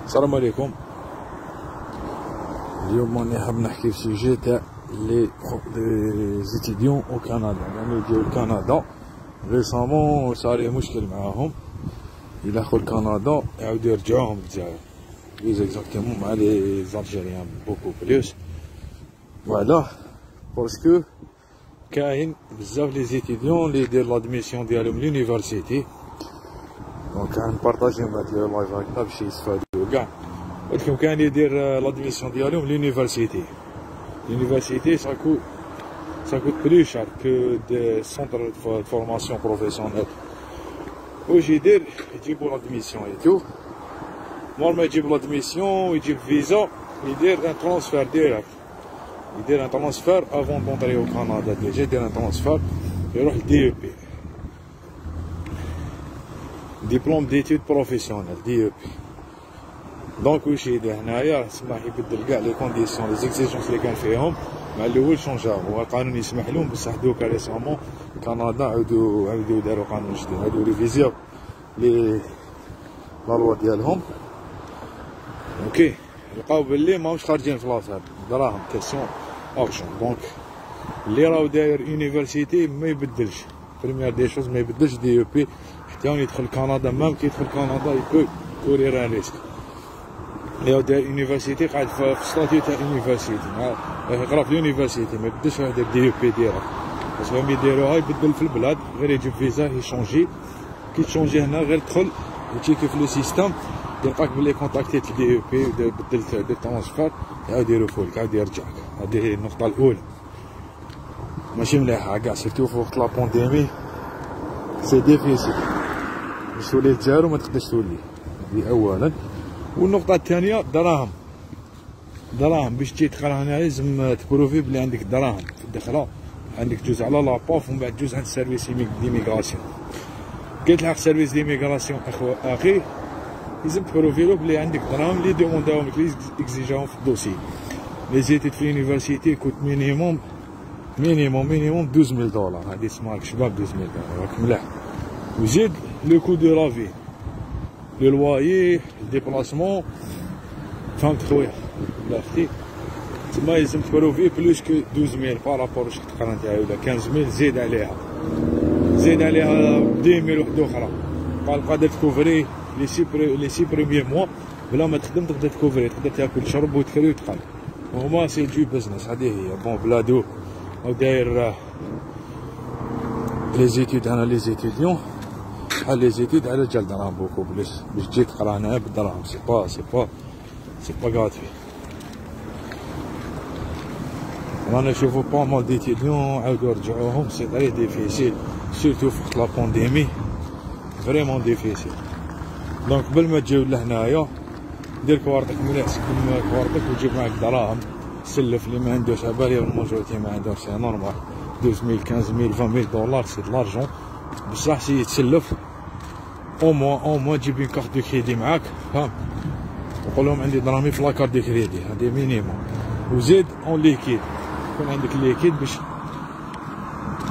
السلام عليكم. اليوم راني حاب نحكي في سوجي تاع لي زيتيديون او كندا، يعني ديال كندا ريسامون صار مشكل معاهم، يلاحقوا لكندا يعاودوا يرجعوهم للجزائر بليز اكزاكتومون مع لي زالجيريان بوكو بلوس. فوالا باسكو كاين بزاف لي زيتيديون لي يدير لادميسيون ديالهم لونيفرسيتي، دونك غنبارطاجي مع هاد اللايف هكا باش يستفادو كاع. قلتلكم كاين يدير لادميسيون ديالهم لونيفرسيتي، لونيفرسيتي ساكوت بلو شار كو دي سونتر دو فورماسيون بروفيسيونيل. واش يدير؟ يجيبو لادميسيون اي تو، مور ما يجيب لادميسيون ويجيب فيزا، يدير ان ترونسفير ديريكت، يدير ان ترونسفير افون دونطري او كندا، ديجا يدير ان ترونسفير يروح لدي او بي، ديبلوم ديتود بروفيسيونيل دي او بي. دونك واش يدير هنايا؟ سمح يبدل كاع لي كونديسيون لي زيكزيجونس اللي كان فيهم، مع الاول شونجاو، هو القانون يسمح لهم، بصح دوكا ريسامون كندا عاودو دارو قانون جديد، عاودو ريفيزيو لي لا لوا ديالهم. اوكي، لقاو بلي ماهوش خارجين في لاصال دراهم، كاسيون اورجون. دونك اللي راهو داير يونيفرسيتي ما يبدلش، بريمير دي شوز ما يبدلش دي او بي حتى يدخل كندا. مام كي يدخل كندا يبو كورير ان ريسك. اللي هو داير يونيفرسيتي قاعد في ستاتيو تاع يونيفرسيتي، يقرا في يونيفرسيتي، ما يبدلش يدير دي او بي ديريكت، باسكو هم يديروها يبدل في البلاد، غير يجيب فيزا يشونجي. كي تشونجي هنا غير تدخل وتشيكي في لو سيستم، يلقاك بلي كونتاكتيت دي او بي بدلت دي ترونسفير، يعاود يرفولك، يعاود يرجعك. هذه النقطة الأولى ماشي مليحة كاع، سيرتو في وقت لا بانديمي سي ديفيسيل باش تولي للجزائر وما تقدرش تولي، هذه أولا. والنقطة الثانية دراهم باش تجي تقرا هنا لازم تبروفي بلي عندك دراهم في الدخلة، عندك جوز على لاباف ومن بعد جوز عند سيرفيس ديميغراسيون. كي تلحق سيرفيس ديميغراسيون اخي لازم تبروفيلو بلي عندك دراهم اللي دومونداهم لك، اللي اكزيجاهم في الدوسي. لي زيتيد في لونيفرسيتي كوت مينيموم 12000 دولار، هادي تسمى شباب 12000 دولار، راك ملاح. وزيد لو كو دو لافي، لو لوايي، ديبلاسمون، فهمت خويا ولا اختي؟ تما لازم تبروفي بلوس كو 12000 بارابور واش تقرا نتاعي، ولا 15000 زيد عليها 10000 وحده اخرى. قادر تكوفري لي سي بروميي موا بلا ما تخدم، تقدر تكوفري، تقدر تاكل تشرب وتكري وتقال. وهما سي دو بزنس، هذه هي. بون بلادو او داير لي زيتود، انا لي زيتيديون بحال لي زيتود على جال دراهم بوكو بليس باش تجي تقرا هنايا بالدراهم، سي با غاتوي. رانا نشوفو با مال ديتيديون عاودو رجعوهم، سي طري ديفيسيل سيرتو في وقت لا بانديمي، فريمون ديفيسيل. دونك قبل ما تجيو لهنايا دير كوارتك مليح، سكن كوارتك وجيب معاك دراهم، سلف اللي ما عندوش، على بالي الماجوريتي ما عندهمش، سي نورمال 12000 15000 20000 دولار سي د لارجون، بصح سي تسلف او موان تجيب اون كارت دو كريدي معاك، فاهم؟ وقول لهم عندي دراهمي في لاكارت دو كريدي، هادي مينيموم. وزيد اون ليكيد، يكون عندك ليكيد باش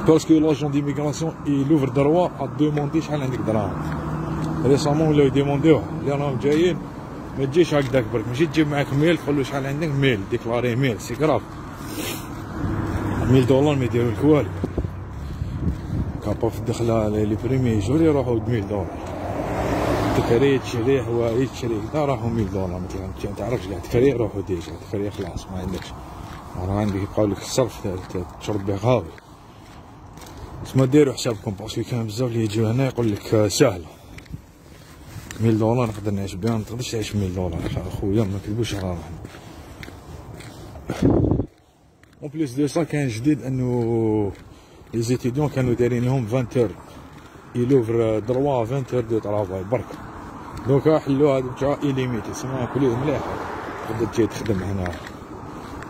باسكو لاجون ديميغراسيون يلوفر دروا ا دوموندي شحال عندك دراهم. ريسامون ولاو يديمونديوه اللي راهم جايين، ما تجيش هكداك برك، ماشي تجيب معاك ميل تقول له شحال عندك ميل، ديكلاري ميل، سي كراف 1000 دولار ما يديروا لك والو. كابا في الدخله لي بريمي جور يروحوا 1000 دولار، تكري تشري حوايج تشري كدا راحوا 1000 دولار، ما تعرفش كاع تكري روحوا ديجا، تكري خلاص ما عندكش، راه عندك يبقاو لك الصرف تشرب به غاوي. تسمى ديروا حسابكم، باسكو كاين بزاف اللي يجيو هنا يقول لك ساهله 1000 دولار نقدر نعيش بها، ما تقدرش تعيش 1000 دولار اخويا، ما نكذبوش على روحنا. اون بليس دو سا كاين جديد انه لي زيتيديون كانوا دايرين لهم 20 اور يلوفر دروا 20 اور دو طرافاي برك، دوكا حلوها رجعوها ايليميتي، سما كليه مليحه، تقدر تجي تخدم هنا،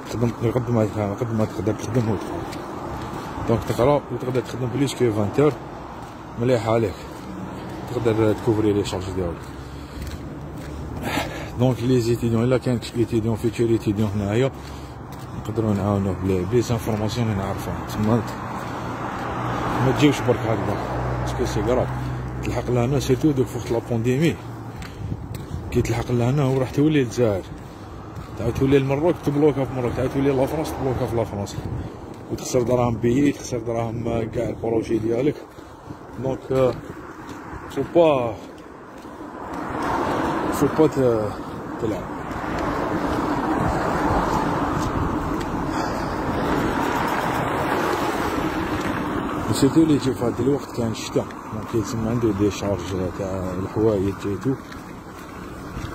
تخدم قد ما تقدر تخدم وتخرج. دونك تقرا وتقدر تخدم بليس كو 20 اور، مليحه عليك، تقدر تكوفري لي شارج ديالك. دونك لي زيتيديون الا كان ايتيديون فيتور ايتيديون هنايا نقدروا نعاونوه بلي زانفورماسيون اللي نعرفهم، تما ما تجيوش برك هكذا، باسكو سي كراف تلحق لهنا سيرتو دوك في وقت لا بانديمي كي تلحق لهنا وراح تولي للجزائر، تعاود تولي لمروك تبلوكا في مروك، تعاود تولي لافرنسا تبلوكا في لافرنسا، وتخسر دراهم بيي، تخسر دراهم كاع البروجي ديالك. دونك فو با تلعب. سيرتو لي يجي في هاد الوقت كان الشتا، دونك يتسمى عندو دي شارج تاع الحوايج جيتو،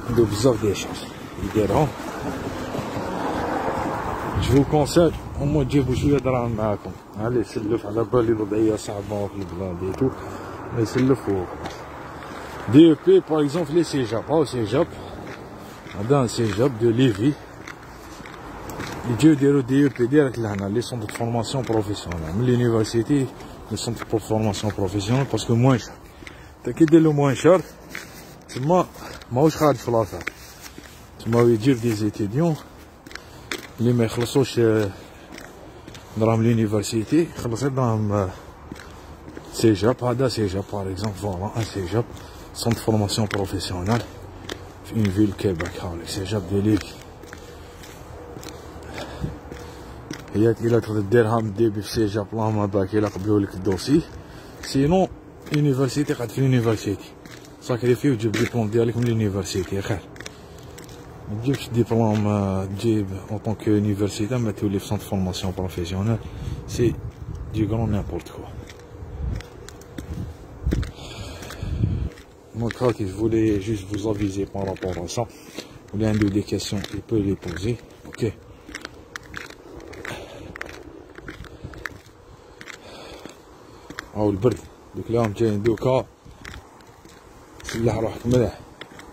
عندو بزاف دي شارج يديرهم. جو كونسيل او موا تجيبو شويه دراهم معاكم، اللي يسلف على بالي الوضعيه صعبه في البلاد ديتو، يسلف و دي او بي باغ اكزومبل لي سيجاب، هاو سيجاب، هذا ان سيجاب دو ليفي، يجيو يديرو دي او بي ديريكت لهنا لي سونتر دو فورماسيون بروفيسيونيل من لونيفرسيتي، لي سونتر دو فورماسيون بروفيسيونيل باسكو موان شار. تا كي ديرلو موان شار تما ماهوش خارج في لافير، تما يجيب دي زيتيديون اللي ما يخلصوش دراهم لونيفرسيتي، يخلص دراهم سيجاب. هذا سيجاب باغ اكزومبل، فوالا ان سيجاب سونتر فورماسيون بروفيسيونيل في اون فيل كيباك، هاوليك سيجاب دو ليفي. هي إلا تقدر ديرها من الديبي في سيجاب اللهم باك إلا قبلولك الدوسي، سينو يونيفرسيتي قعد في يونيفرسيتي ساكريفي وتجيب ديبلوم ديالك من اليونيفرسيتي خير. متجيبش ديبلوم تجيب اون طونك يونيفرسيتي ما تولي في سونتر فورماسيون بروفيسيونيل، سي دي غرون نيمبورت كوا. Donc je voulais juste vous aviser par rapport à ça. Vous voulez un des questions, il peut les poser. Ok. هاو البرد دوك اليوم جايين دوكا، سلح روحك مليح،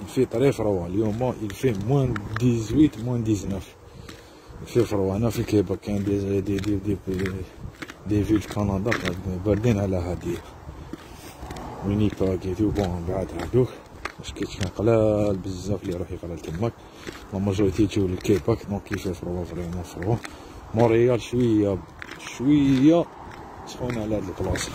الفي طريف روا اليوم الفي موان 18 موان 19 الفي في روا. انا في كيباك كاين دي فيل في كندا باردين على هادي وينيباك ايتو بون بعد هادوك باش كاين قلال بزاف اللي يروح يقرا تماك، لا ماجوريتي يجيو للكيباك دونك كيفاه في روا فريمون في روا. مونريال شويه سخونة على هاد البلاصة،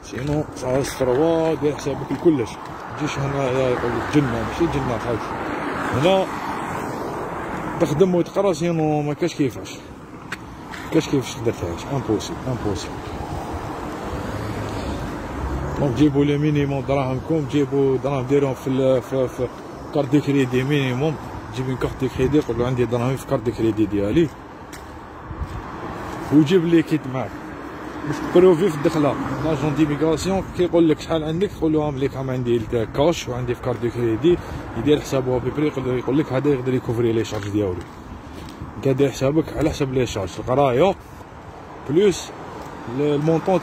سينو صاص فروا دير حسابك لكلش، متجيش هنا يقولك جنة ماشي جنة خالص، هنا تخدم وتقرا سينو مكاش كيفاش تقدر تعيش، امبوسيبل. دونك جيبو لي مينيموم دراهمكم، جيبو دراهم ديرهم في كارت دي كريدي مينيموم، جيب كارت دي كريدي قولو عندي دراهم في كارت دي كريدي ديالي، وجيب لي كيت معاك باش تبروفي في الدخله. لاجون ديميغراسيون كيقول لك شحال عندك تقولهم لك راهم عندي كاش وعندي في كارت دو كريدي، يدير حسابه ببري يقول لك هذا يقدر يكوفري لي شارج ديالو، كدير حسابك على حسب لي شارج القرايه بلوس المونطون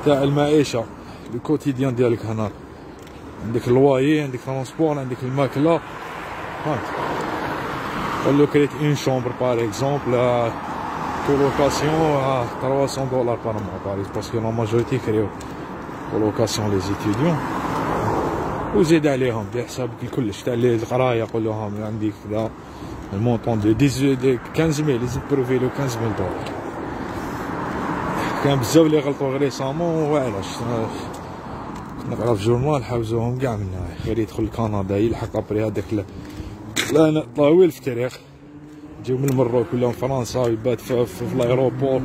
تاع المعيشه لو كوتيديان ديالك. هنا عندك الوايي، عندك ترونسبور، عندك الماكله، فهمت. قول له كريت اون شومبر باغ اكزومبل كولوكاسيون $300 par mois باريس، باسكو لا ماجوريتي كريو كولوكاسيون لي زيتيديون، وزيد عليهم دير حسابك لكلش تاع القرايه. قول لهم عندي كذا المونطون دو 15000 لازم تبروفي له $15000. كان بزاف اللي غلطوا غير ريسامون وعلاش كنت نقرا في جورنال حاوزوهم كاع من هنايا، غير يدخل كندا يلحق ابري هذاك طويل في التاريخ، يجيو من المروك ولا من فرنسا ويبات في الايروبور،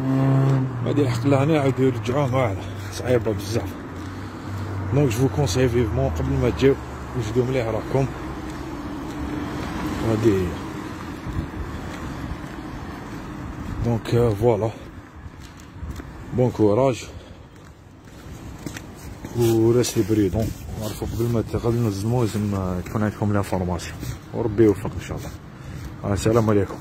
بعد يلحق لهنا يعاودو يرجعوه، واعره صعيبه بزاف. دونك جو كونساي فيفمون قبل ما تجيو وجدو مليح راكم، هادي هي. دونك فوالا بون كوراج و ريستي بريدون، عرفوا قبل ما تنظموا لازم تكون عندكم لانفورماسيون، وربي يوفق ان شاء الله. السلام عليكم.